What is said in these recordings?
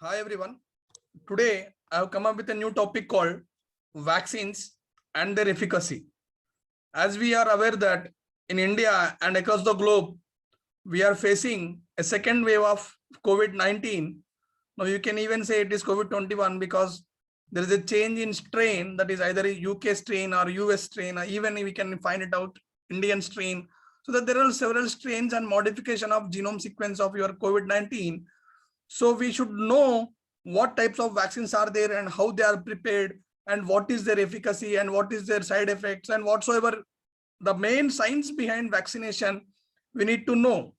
Hi everyone. Today I have come up with a new topic called vaccines and their efficacy. As we are aware that in India and across the globe, we are facing a second wave of COVID-19. Now you can even say it is COVID-21 because there is a change in strain, that is either a UK strain or US strain, or even we can find it out Indian strain. So that there are several strains and modification of genome sequence of your COVID-19. So we should know what types of vaccines are there and how they are prepared and what is their efficacy and what is their side effects and whatsoever the main science behind vaccination we need to know.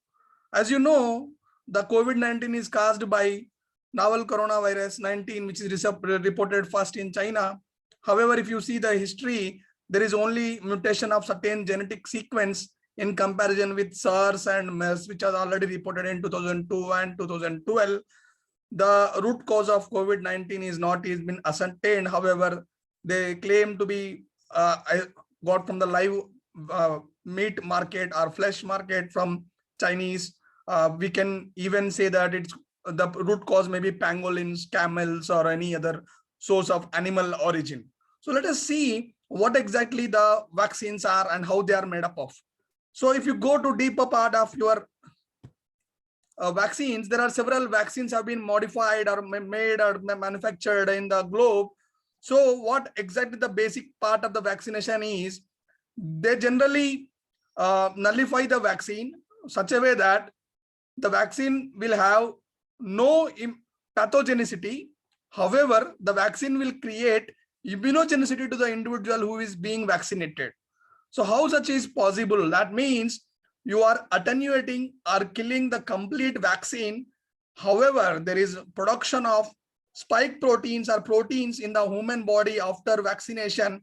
As you know, the COVID-19 is caused by novel coronavirus 19, which is reported first in China. However, if you see the history, there is only mutation of certain genetic sequence in comparison with SARS and MERS, which are already reported in 2002 and 2012. The root cause of COVID-19 is not is been ascertained. However, they claim to be got from the live meat market or flesh market from Chinese. We can even say that it's the root cause may be pangolins, camels, or any other source of animal origin. So let us see what exactly the vaccines are and how they are made up of. So if you go to deeper part of your vaccines, there are several vaccines have been modified or made or manufactured in the globe. So what exactly the basic part of the vaccination is, they generally nullify the vaccine such a way that the vaccine will have no pathogenicity. However, the vaccine will create immunogenicity to the individual who is being vaccinated. So how such is possible? That means you are attenuating or killing the complete vaccine. However, there is production of spike proteins or proteins in the human body after vaccination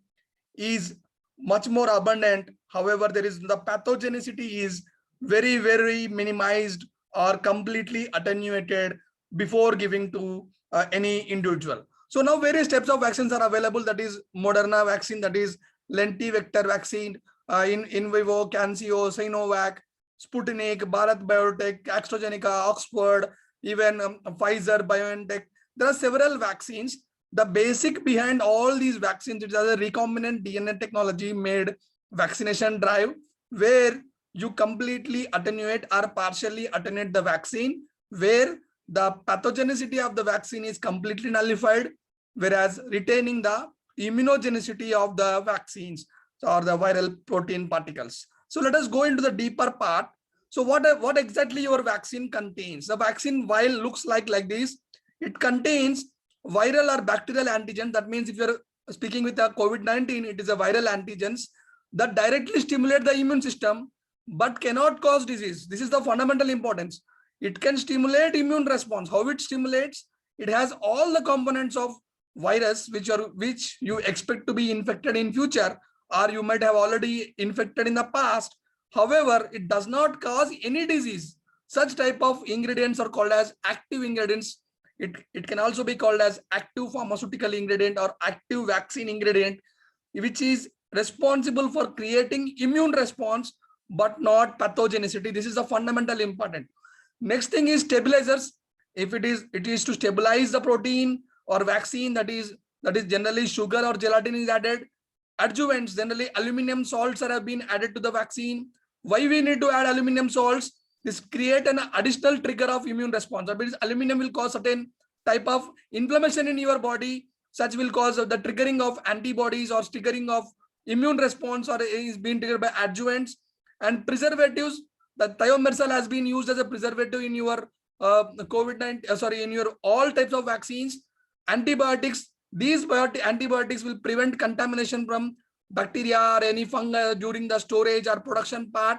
is much more abundant. However, there is the pathogenicity is very, very minimized or completely attenuated before giving to any individual. So now various types of vaccines are available. That is Moderna vaccine, that is lentivector vaccine, in vivo, CanSio, Sinovac, Sputnik, Bharat Biotech, AstraZeneca, Oxford, even Pfizer, BioNTech. There are several vaccines. The basic behind all these vaccines is a recombinant DNA technology made vaccination drive, where you completely attenuate or partially attenuate the vaccine, where the pathogenicity of the vaccine is completely nullified, whereas retaining the immunogenicity of the vaccines or the viral protein particles. So let us go into the deeper part. So what exactly your vaccine contains? The vaccine vial looks like this. It contains viral or bacterial antigen. That means if you're speaking with a COVID-19, it is a viral antigens that directly stimulate the immune system but cannot cause disease. This is the fundamental importance. It can stimulate immune response. How it stimulates? It has all the components of virus which you expect to be infected in future, or you might have already infected in the past. However, it does not cause any disease. Such type of ingredients are called as active ingredients. It can also be called as active pharmaceutical ingredient or active vaccine ingredient, which is responsible for creating immune response but not pathogenicity. This is the fundamental important. Next thing is stabilizers. If it is to stabilize the protein or vaccine, that is generally sugar or gelatin is added. Adjuvants, generally aluminum salts have been added to the vaccine. Why we need to add aluminum salts? This create an additional trigger of immune response. Because aluminum will cause certain type of inflammation in your body, such will cause the triggering of antibodies or triggering of immune response, or is being triggered by adjuvants. And preservatives, the thiomersal has been used as a preservative in your COVID-19, in your all types of vaccines. Antibiotics, these antibiotics will prevent contamination from bacteria or any fungi during the storage or production part.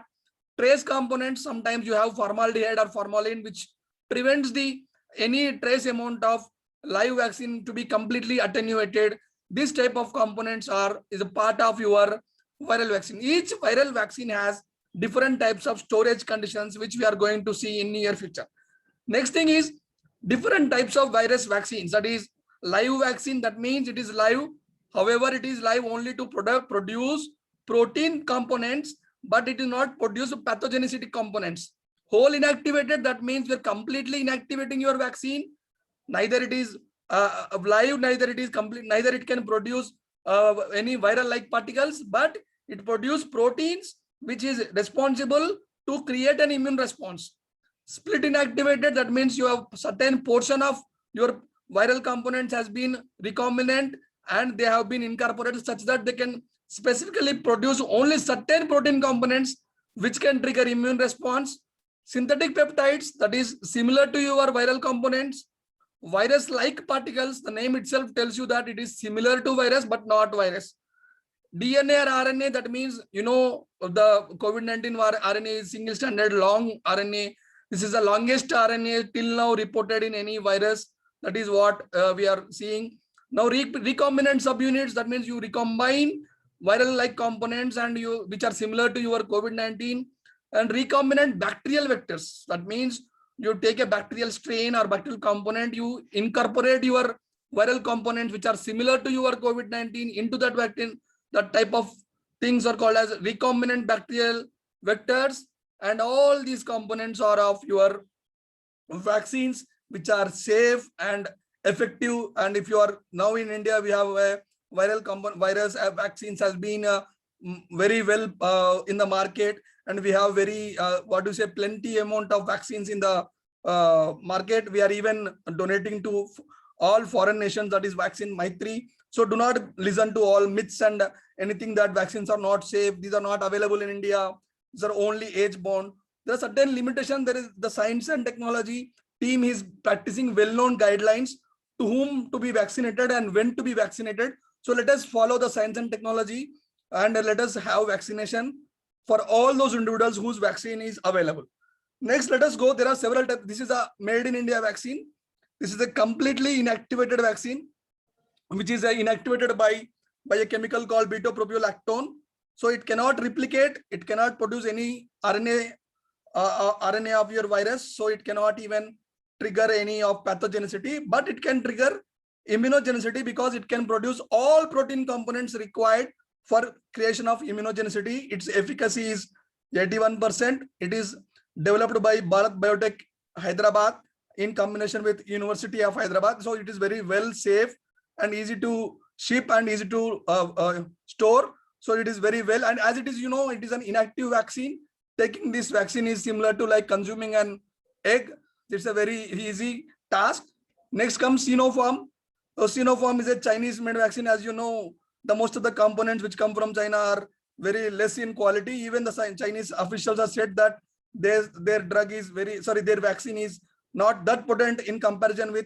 Trace components, sometimes you have formaldehyde or formalin, which prevents any trace amount of live vaccine to be completely attenuated. This type of components is a part of your viral vaccine. Each viral vaccine has different types of storage conditions, which we are going to see in near future. Next thing is different types of virus vaccines. That is live vaccine. That means it is live. However, it is live only to produce protein components, but it is not produce pathogenicity components. Whole inactivated, that means we're completely inactivating your vaccine. neither it is live, neither it is complete, neither it can produce any viral-like particles, but it produces proteins which is responsible to create an immune response. Split inactivated, that means you have certain portion of your viral components has been recombinant and they have been incorporated such that they can specifically produce only certain protein components which can trigger immune response. Synthetic peptides, that is similar to your viral components. Virus-like particles, the name itself tells you that it is similar to virus but not virus. DNA or RNA, that means, you know, the COVID-19 RNA is single stranded long RNA. This is the longest RNA till now reported in any virus. That is what we are seeing. Now recombinant subunits, that means you recombine viral-like components and which are similar to your COVID-19. And recombinant bacterial vectors, that means you take a bacterial strain or bacterial component, you incorporate your viral components which are similar to your COVID-19 into that vaccine. That type of things are called as recombinant bacterial vectors, and all these components are of your vaccines which are safe and effective. And if you are now in India, we have a viral component virus vaccines has been very well in the market, and we have very plenty amount of vaccines in the market. We are even donating to all foreign nations, that is vaccine Maitri. So do not listen to all myths and anything that vaccines are not safe. These are not available in India. These are only age bound. There are certain limitations. There is the science and technology team is practicing well-known guidelines to whom to be vaccinated and when to be vaccinated. So let us follow the science and technology and let us have vaccination for all those individuals whose vaccine is available. Next, let us go. There are several types. This is a made in India vaccine. This is a completely inactivated vaccine, which is inactivated by a chemical called beta-propiolactone. So it cannot replicate. It cannot produce any RNA of your virus. So it cannot even trigger any of pathogenicity, but it can trigger immunogenicity because it can produce all protein components required for creation of immunogenicity. Its efficacy is 81%. It is developed by Bharat Biotech Hyderabad in combination with University of Hyderabad. So it is very well safe and easy to ship and easy to store. So it is very well. And as it is, you know, it is an inactive vaccine. Taking this vaccine is similar to like consuming an egg. It's a very easy task. Next comes Sinopharm. So Sinopharm is a Chinese made vaccine. As you know, the most of the components which come from China are very less in quality. Even the Chinese officials have said that their drug is their vaccine is not that potent in comparison with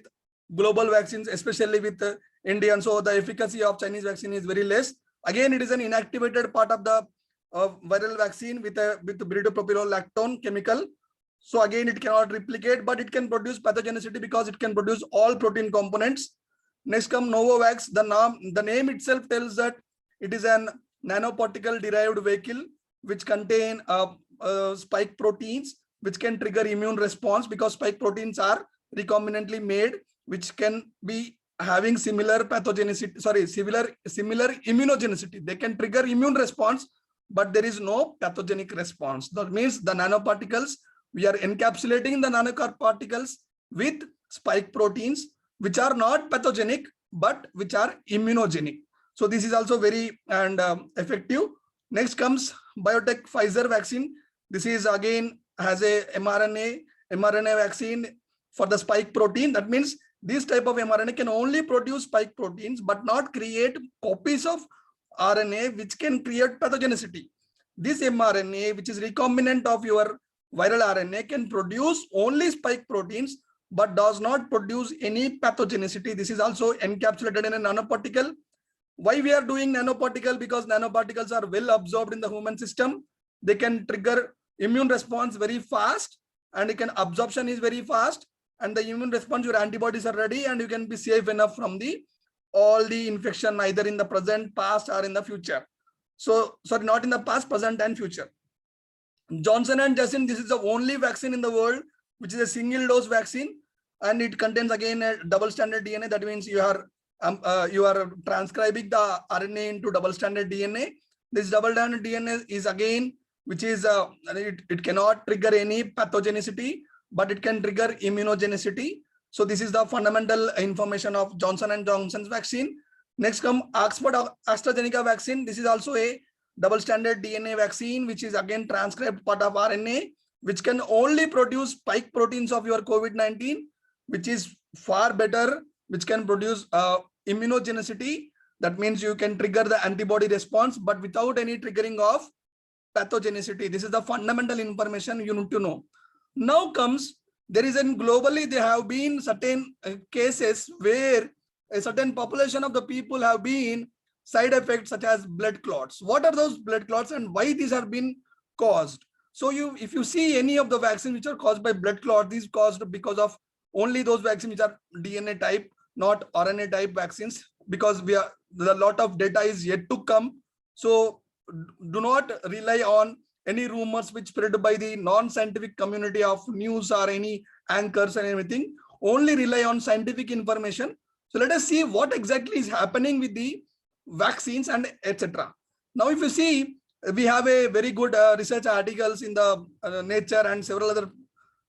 global vaccines, especially with India. And so the efficacy of Chinese vaccine is very less. Again, it is an inactivated part of the viral vaccine with beta-propiolactone chemical. So again, it cannot replicate, but it can produce pathogenicity because it can produce all protein components. Next come Novavax. The name itself tells that it is an nanoparticle derived vehicle which contain spike proteins which can trigger immune response, because spike proteins are recombinantly made, which can be having similar pathogenicity, similar immunogenicity. They can trigger immune response, but there is no pathogenic response. That means the nanoparticles, we are encapsulating the nanoparticles with spike proteins which are not pathogenic but which are immunogenic. So this is also very effective. Next comes Biotech Pfizer vaccine. This is again has a mRNA vaccine for the spike protein. That means this type of mRNA can only produce spike proteins but not create copies of RNA which can create pathogenicity. This mRNA, which is recombinant of your viral RNA, can produce only spike proteins but does not produce any pathogenicity. This is also encapsulated in a nanoparticle. Why we are doing nanoparticle? Because nanoparticles are well absorbed in the human system. They can trigger immune response very fast, and absorption is very fast, and the immune response, your antibodies are ready, and you can be safe enough from all the infection either in the present, past, or in the future. So sorry, not in the past, present, and future. Johnson & Johnson, this is the only vaccine in the world which is a single dose vaccine, and it contains again a double stranded DNA. That means you are transcribing the RNA into double stranded DNA. This double stranded DNA is again, which is it cannot trigger any pathogenicity, but it can trigger immunogenicity. So this is the fundamental information of Johnson and Johnson's vaccine. Next come Oxford AstraZeneca vaccine. This is also a double standard DNA vaccine, which is again transcribed part of RNA, which can only produce spike proteins of your COVID-19, which is far better, which can produce immunogenicity. That means you can trigger the antibody response, but without any triggering of pathogenicity. This is the fundamental information you need to know. Now comes, there is in globally, there have been certain cases where a certain population of the people have been side effects such as blood clots. What are those blood clots and why these have been caused? So if you see any of the vaccines which are caused by blood clot, these caused because of only those vaccines which are DNA type, not RNA type vaccines, because a lot of data is yet to come. So do not rely on any rumors which spread by the non-scientific community of news or any anchors and everything. Only rely on scientific information. So let us see what exactly is happening with the vaccines and etc. Now, if you see, we have a very good research articles in the Nature and several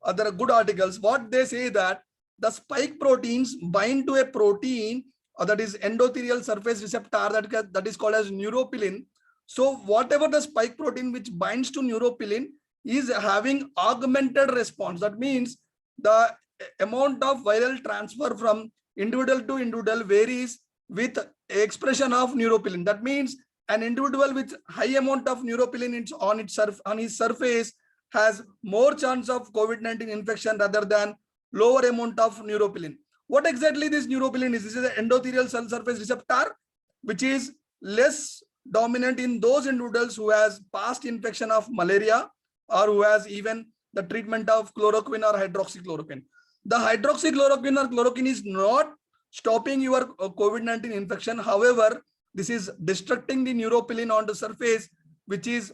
other good articles. What they say that the spike proteins bind to a protein that is endothelial surface receptor that is called as neuropilin. So whatever the spike protein which binds to neuropilin is having augmented response. That means the amount of viral transfer from individual to individual varies with expression of neuropilin. That means an individual with high amount of neuropilin on his surface has more chance of COVID-19 infection rather than lower amount of neuropilin. What exactly this neuropilin is? This is an endothelial cell surface receptor, which is less dominant in those individuals who has past infection of malaria or who has even the treatment of chloroquine or hydroxychloroquine. The hydroxychloroquine or chloroquine is not stopping your COVID-19 infection. However, this is destructing the neuropilin on the surface, which is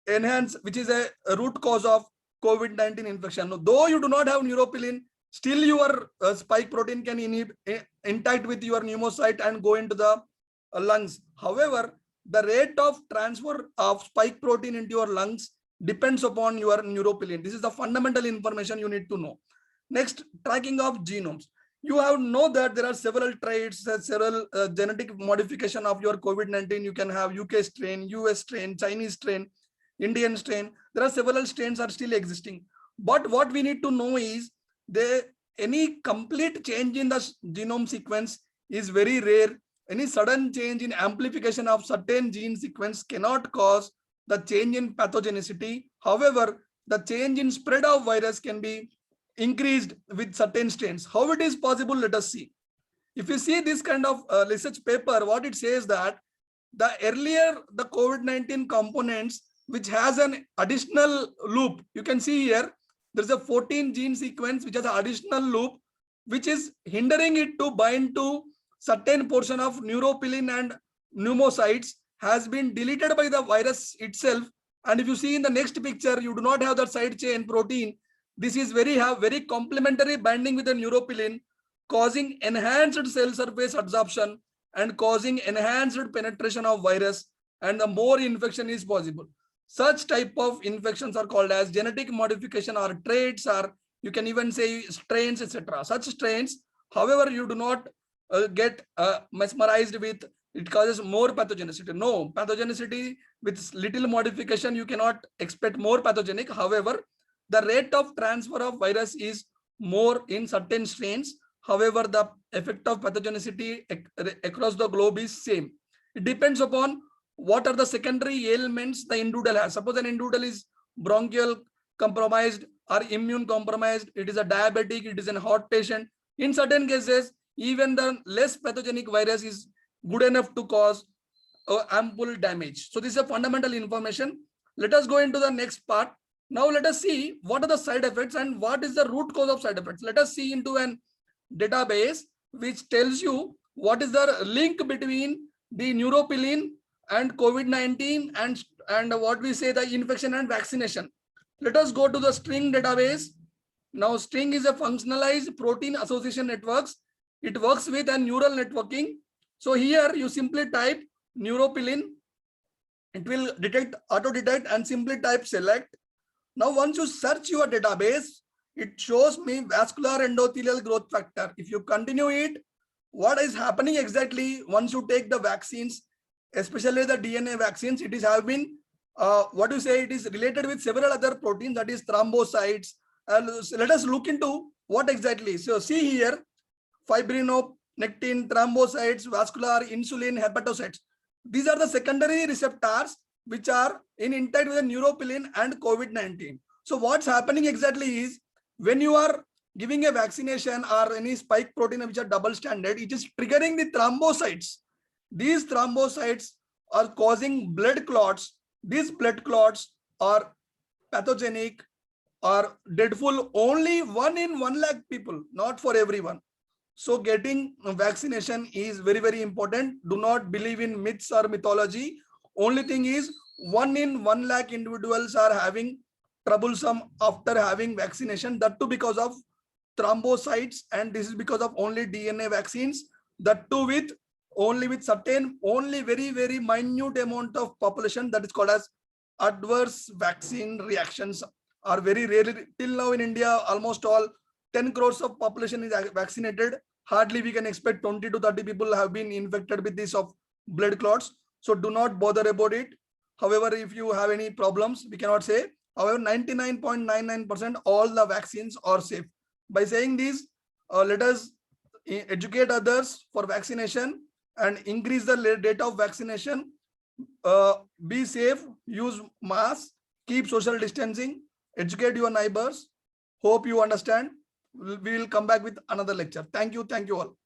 a root cause of COVID-19 infection. Though you do not have neuropilin, still your spike protein can interact with your pneumocyte and go into the lungs. However, the rate of transfer of spike protein into your lungs depends upon your neuropilin. This is the fundamental information you need to know. Next, tracking of genomes. You have know that there are several traits, several genetic modification of your COVID-19. You can have UK strain, US strain, Chinese strain, Indian strain. There are several strains are still existing. But what we need to know is any complete change in the genome sequence is very rare. Any sudden change in amplification of certain gene sequence cannot cause the change in pathogenicity. However, the change in spread of virus can be increased with certain strains. How it is possible? Let us see. If you see this kind of research paper, what it says that the earlier the COVID-19 components, which has an additional loop, you can see here, there's a 14 gene sequence which has an additional loop, which is hindering it to bind to certain portion of neuropilin and pneumocytes, has been deleted by the virus itself. And if you see in the next picture, you do not have that side chain protein. This is very complementary binding with the neuropilin, causing enhanced cell surface adsorption and causing enhanced penetration of virus, and the more infection is possible. Such type of infections are called as genetic modification or traits, or you can even say strains, etc. Such strains, however, you do not get mesmerized with it causes more pathogenicity. No, pathogenicity with little modification, you cannot expect more pathogenic. However, the rate of transfer of virus is more in certain strains. However, the effect of pathogenicity across the globe is same. It depends upon what are the secondary ailments the individual has. Suppose an individual is bronchial compromised or immune compromised, it is a diabetic, it is a heart patient. In certain cases, even the less pathogenic virus is good enough to cause ample damage. So this is a fundamental information. Let us go into the next part. Now let us see what are the side effects and what is the root cause of side effects. Let us see into an database which tells you what is the link between the neuropilin and COVID-19 and what we say the infection and vaccination. Let us go to the STRING database. Now STRING is a functionalized protein association networks. It works with a neural networking. So here you simply type neuropilin. It will auto detect and simply type select. Now, once you search your database, it shows me vascular endothelial growth factor. If you continue it, what is happening exactly once you take the vaccines, especially the DNA vaccines, it is have been, what you say, it is related with several other proteins, that is thrombocytes. So let us look into what exactly. So see here, fibrinolactin, thrombocytes, vascular, insulin, hepatocytes. These are the secondary receptors which are in intact with the neuropilin and COVID-19. So what's happening exactly is, when you are giving a vaccination or any spike protein which are double stranded, it is triggering the thrombocytes. These thrombocytes are causing blood clots. These blood clots are pathogenic or deadful only 1 in 1 lakh people, not for everyone. So getting vaccination is very, very important. Do not believe in myths or mythology. Only thing is, 1 in 1 lakh individuals are having troublesome after having vaccination, that too because of thrombocytes, and this is because of only DNA vaccines, that too with only with certain, only very, very minute amount of population, that is called as adverse vaccine reactions, are very rare. Till now in India, almost all 10 crores of population is vaccinated. Hardly we can expect 20 to 30 people have been infected with this of blood clots. So do not bother about it. However, if you have any problems, we cannot say. However, 99.99% all the vaccines are safe. By saying this, let us educate others for vaccination and increase the rate of vaccination. Be safe, use mask, keep social distancing, educate your neighbors. Hope you understand. We will come back with another lecture. Thank you all.